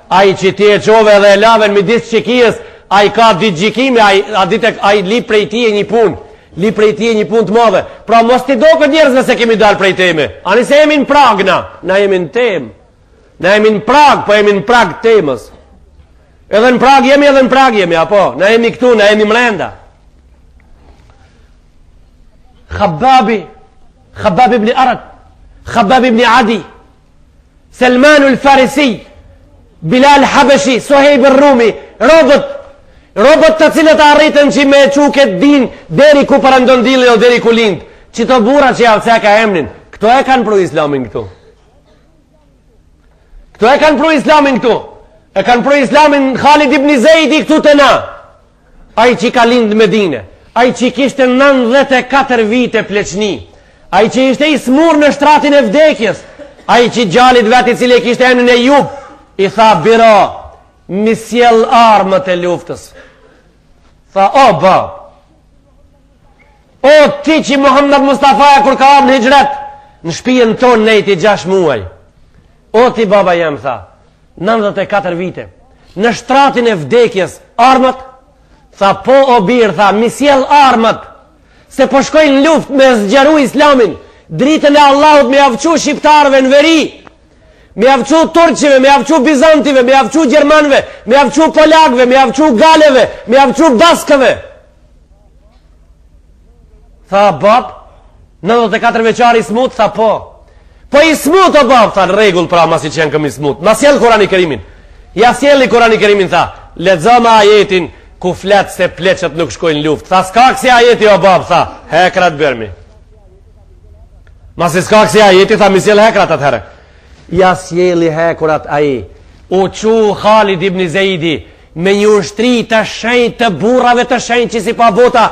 ai që ti e çove edhe e laven midis çekijës, ai ka ditë gjykimi, ai li prej tije një punë. Li prej tije një punë të madhe. Pra mos ti dokët njerëzve se kemi dalë prej teme. Ani se jemi në prag na jemi në temë. Na jemi në prag, po jemi në prag temës. Edhe në prag jemi, apo? Na jemi këtu, na jemi mrenda. Khabbab ibn Arad, Khabbab ibn Adi, Salman al-Farisi, Bilal Habashi, Suhaib al-Rumi, robot të cilët arritën që me qu këtë din deri ku parandon dili o deri ku lind. Që të bura që javë se ka emnin, këto e kanë pru islamin këtu. Këto e kanë pru islamin këtu. E kanë pru islamin Khalid ibn Zejdi këtu të na. Ai që ka lind Medine. Ai që kishte 94 vite pleçni. Ai që ishte i smur në shtratin e vdekjes. Ai që gjallit veti cili kishte emnin e Jub, i tha biro, mi sjell armët e luftës. Tha, o ba, o ti që Muhammed Mustafa kur ka armë në hijret, në shpijen tonë nejti 6 muaj. O ti baba jem, tha, 94 vite, në shtratin e vdekjes, armët? Tha, po o birë, tha, mi sjell armët, se po shkojnë luft me zgjeru islamin, dritën e Allahut me avqu shqiptarve në veri, me avqu turqive, me avqu bizantive, me avqu gjermanve, me avqu polakve, me avqu galeve, me avqu baskëve. Tha, bab, 94 veçari smut, tha, po. Po i smut, o bab, tha, në regull pra, mas i qenë këm i smut. Ma sjell Kurani Kerimin. Ja sjelli Kurani Kerimin, tha, lexo ajetin ku flet se pleqët nuk shkojnë luft. Tha, s'ka kësi ajeti, o bab, tha, hekrat bërmi. Mas i s'ka kësi ajeti, tha, mi sjell hekrat atëherë. Ja sjeli hekurat aji, u qu Khalid ibn Zejdi, me një ushtri të shenjë, të burrave të shenjë që si pa bota,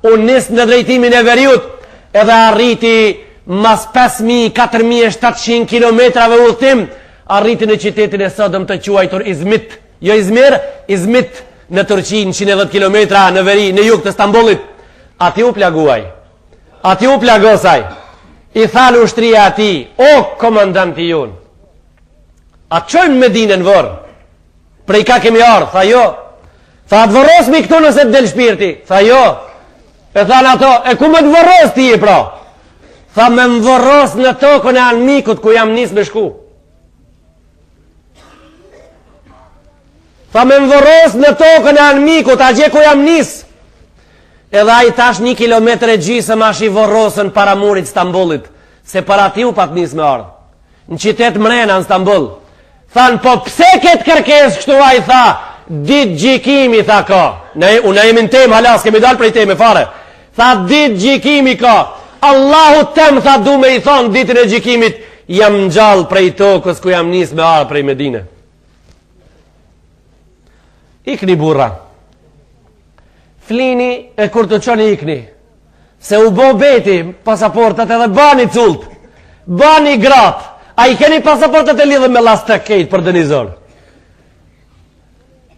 u nis në drejtimin e veriut, edhe arriti mas 5.000-4.700 kilometrave udhtim, arriti në qytetin e sodëm të quajtur Izmit. Jo Izmir, Izmit në Turqi, në 110 kilometra në veri, në jug të Stambollit. Ati u plaguaj, ati u plagosaj, i thalë ushtria ati, o komandanti jonë, a të qojmë Medinën vërë, prej ka kemi ardhë, tha jo, tha të vërros mi këtu nëse të del shpirti, tha jo, e thanë ato, e ku me të vërros ti e pra, tha me më vërros në tokën e anmikut ku jam nis me shku, tha me më vërros në tokën e anmikut, a gje ku jam nis, edhe a i tash 1 kilometër e gjysëm ash i vërrosën para murit Stambollit, se para ti u pat nis me ardhë, në qytet mrena në Stambol. Thanë, po pse këtë kërkes kështu a i tha, ditë gjikimi, tha ka. Unë jemi në temë, halas, kemi dalë prej temë, fare. Tha, ditë gjikimi ka. Allahu tem, tha, du me i thonë ditën e gjikimit, jam ngjall prej tokës ku jam nis me arë prej Medine. Ikni burra. Flini e kur të qoni ikni. Se u bo beti pasaportat edhe bani cult. Bani grat. A i keni pasaportat e lidhe me lastë kejt për denizor.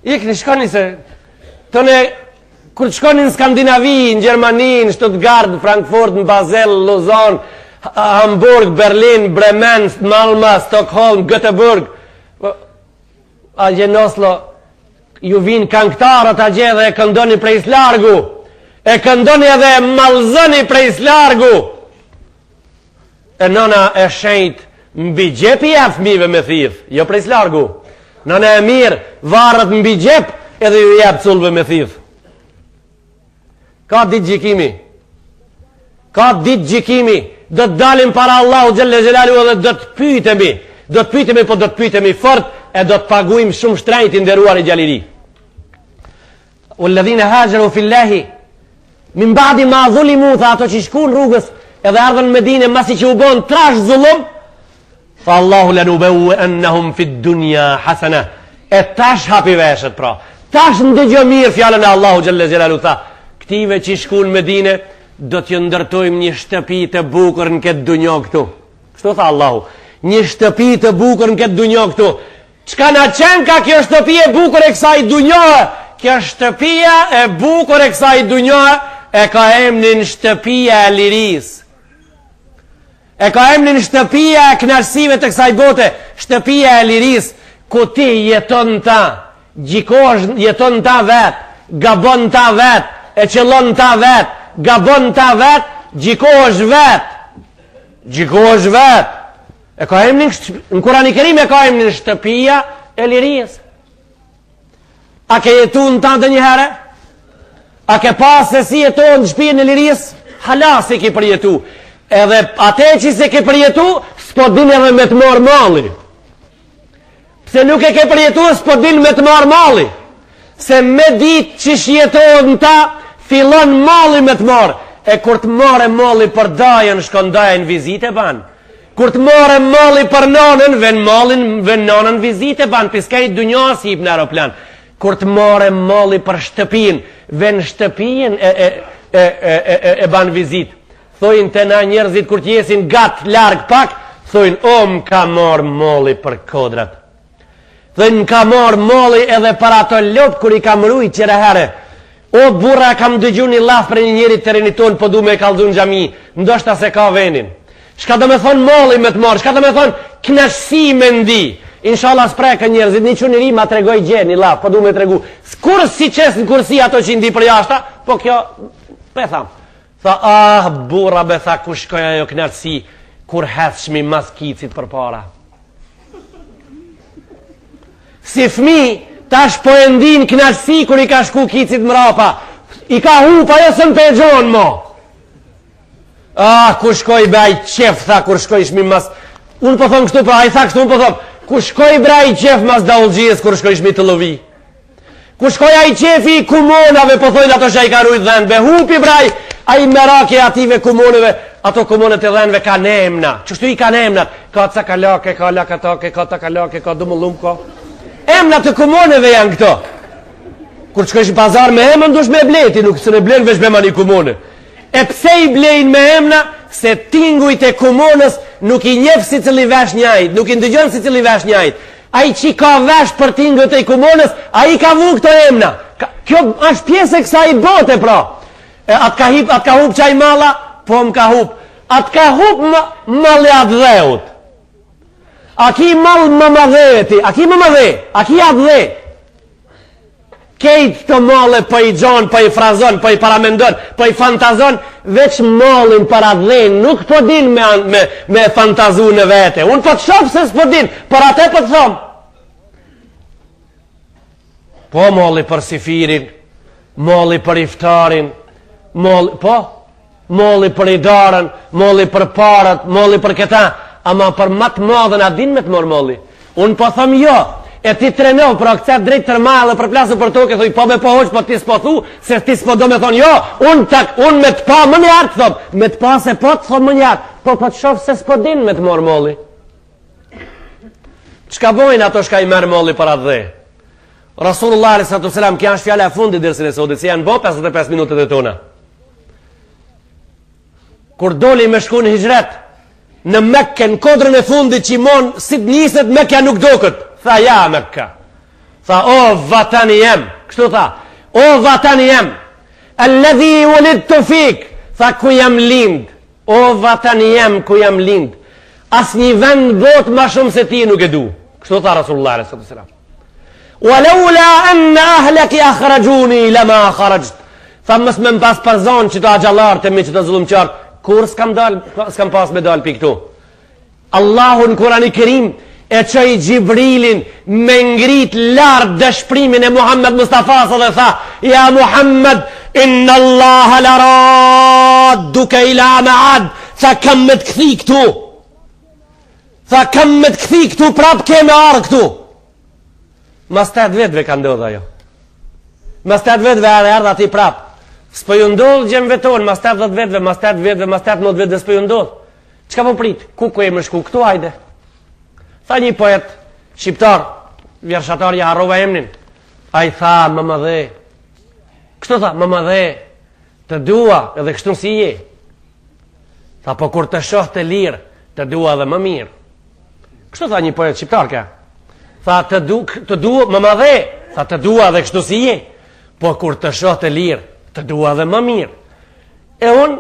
Ikni, shkoni se tëne, kur shkoni në Skandinavi, në Gjermani, në Stuttgart, në Frankfurt, në Basel, Lausanne, Hamburg, Berlin, Bremen, Malmö, Stockholm, Göteborg, a gjenë Oslo, ju vinë këngëtarët a gje dhe e këndoni prej slargu, e këndoni edhe e malzoni prej slargu, e nëna e shenjt mbi gjepi e fëmive me thith, jo prej slargu, nëna e mirë varët mbi gjep edhe ju jep culve me thith. Ka ditë gjikimi, ka ditë gjikimi, do të dalim para Allahu Gjelle Gjelalu edhe do të pytemi, po do të pytemi fort, e do të paguim shumë shtrejt i nderuar i gjaliri. Walladhina hajaru fillahi min ba'di ma zulimu, tha ato që shkuan rrugës edhe ardhën në Medinë masi që u bën trash zullum, fa Allahu lanubawwi'annahum fid dunya hasana. E tash hapi veshët pra. Tash ndëgjë mirë fjalën e Allahu Gjelle Gjelalu, tha këtive që shkuan në Medinë do t'ju ndërtojmë një shtëpi të bukur në këtë dunjë këtu. Kështu tha Allahu, një shtëpi të bukur në këtë dunjë këtu. Çka na qenë ka kjo shtëpi e bukur e kësaj dunjohë? Kjo shtëpia e bukur e kësaj dunjohë e ka emrin shtëpia e liris. E ka emrin shtëpia e kënaqësive të kësaj bote, shtëpia e liris, ku ti jeton ta, gjikosh jeton ta vet, gabon ta vet, e qëllon ta vet, gabon ta vet, gjikosh vet. Gjikosh vet. E ka emrin, në Kurani Kerim e ka emrin shtëpia e liris. A ke jetu në ta dhe një herë? A ke pas se si jetu në shpijen e liris? Hala se ke përjetu. Edhe ate që se ke përjetu, s'po din edhe me të marë mali. Pse nuk e ke përjetu, s'po din me të marë mali. Se me dit që shjetu në ta, fillon mali me të marë. E kur të marë mali për dajen, shkon dajen vizite ban. Kur të marë mali për nonën, ven nonën vizite ban. Piskajt dunjas hip në aeroplan. Kur të marë mali për shtëpin, ven shtëpin e ban vizit. Thojnë të na njerëzit kur t'jesin gatë largë pak, thojnë o më ka marë mali për kodrat. Thojnë më ka marë mali edhe për ato lopë kur i kam rujt qëra herë. O burra kam dëgju një laf për një njerit të reniton, po du me kaldu në gjami, ndoshta se ka venin. Shka do me thonë mali me të marë, shka do me thonë knashësi me ndi. Inshallah s'preka njerëzit, një qënëri ma tregoj gjeni la, po du me tregu. Kur si qesë në kursi ato që ndi për jashta, po kjo, pe tham. Tha, burra be tha, ku shkoja jo knarësi, kur hethshmi mas kicit për para. Si fmi, tash po e ndin knarësi, kur i ka shku kicit mrapa. I ka hupa, jo së në pegjon, mo. Ku shkoj be aj qef, tha, kur shkoj shmi mas... Unë po thonë kështu, pra, a i tha kështu, unë po thonë, ku shkoj bra i qef mas daullgjis, kur shkoj shmi të lovi. Ku shkoj a i qefi i kumonave, po thojnë ato që a i ka rujt dhenve. Hupi braj, a i merake ative kumoneve, ato kumonet e dhenve ka nemna. Qështu i ka nemnat? Ka cakalake, ka lakatake, ka takalake, ka dumullum, ka. Emnat të kumoneve janë këto. Kur shkoj shi pazar me emën, dush me bleti, nuk së ne blenë vesh me mani kumone. E pse i blejnë me emna? Se tingujt e kumonës nuk i njef si cili vesh njajt, nuk i ndëgjën si cili vesh njajt. A i që ka vesh për tingujt e kumonës, a i ka vu këto emna. Kjo është pjesë e kësa i bote, pra. Atë ka hup qaj mala, po më ka hup. Atë ka hup malli atë dheut. A ki mal më më dheti, a ki më më dhe, a ki atë dhe. Kejt të male për i gjon, për i frazon, për i paramendon, për i fantazon, veç malin për atë dhe, nuk po din me fantazu në vete. Unë po të shofë se s'po din, për atë po të thomë. Po mali për sifirin, mali për iftarin, mali për i darën, mali për parat, mali për këta, ama për matë madhen a din me të morë mali. Unë po thëmë jo. E ti trenov, pra këcet drejt tërmale për plasu për toke, thuj, po me po hoq, po ti s'po thu, se ti s'po do me thonë, jo, unë me të pa më njartë, thom, me të pa se po të thonë më njartë, po të shofë se s'po din me të morë moli. Çka bojnë ato shka i merë molli para dhe? Rasulullah s.a.s. Kja është fjala e fundit dërsin e sotit, si janë bo 55 minutet e tona. Kur doli me shku në hijret, në Mekke, në kodrën e fundit që i mon, si të njëset Mekja nuk do këtë. Tha, ja Mekka. Tha, o vatani jem. Kështu tha, o vatani jem. Alladhi ulid të fik. Tha, ku jam lind. O vatani jem, ku jam lind. As një vend bot ma shumë se ti nuk e du. Kështu tha Rasulullah s.a.s. Walaula anna ahlaki akhrajuni lama akhrajt. Tha, mës me më pas përzon që të agjallartë e mi që të zullumqartë. Kur s'kam pas me dal për këtu. Allahu në Kurani Kerim e qëj Gjibrilin me ngrit lartë dëshprimin e Muhammed Mustafa dhe tha, ja Muhammed, inna Allah la radduka ila ma'ad. Tha, kam me të këthi këtu. Tha, kam me të këthi këtu, prap keme arë këtu. Mas 8 vetëve ka ndodha jo. Mas 8 vetëve ardha ti prap. S'po ju ndodh gjemve tonë, mas 80 vetëve, mas 8 vetëve, mas 18 vetëve, s'po ju ndodh. Qka po prit? Ku e më shku? Këtu hajde. Tha një poet, shqiptar, vjershatarja harrova emnin. A i tha, më më dhe. Kështu tha, më dhe, të dua edhe kështu si je. Tha, po kur të shoh të lirë, të dua edhe më mirë. Kështu tha një poet shqiptar ka. Tha, të dua, më dhe. Tha, të dua edhe kështu si je. Po kur të shoh të lirë, të dua dhe më mirë. E unë,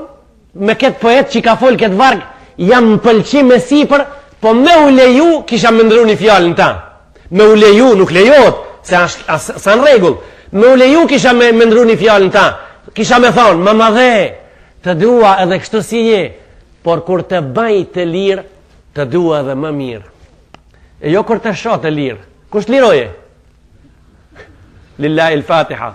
me këtë poet që ka folë këtë vargë, jam më pëlqim me sipër, po me u leju, kisha më ndru një fjallën ta. Me u leju, nuk lejot, se në regull. Me u leju, kisha me ndru një fjallën ta. Kisha me thonë, më dhe, të dua edhe kështu si je, por kur të baj të lirë, të dua dhe më mirë. E jo kur të shoh të lirë. Kush liroje? Lillahi il-Fatiha.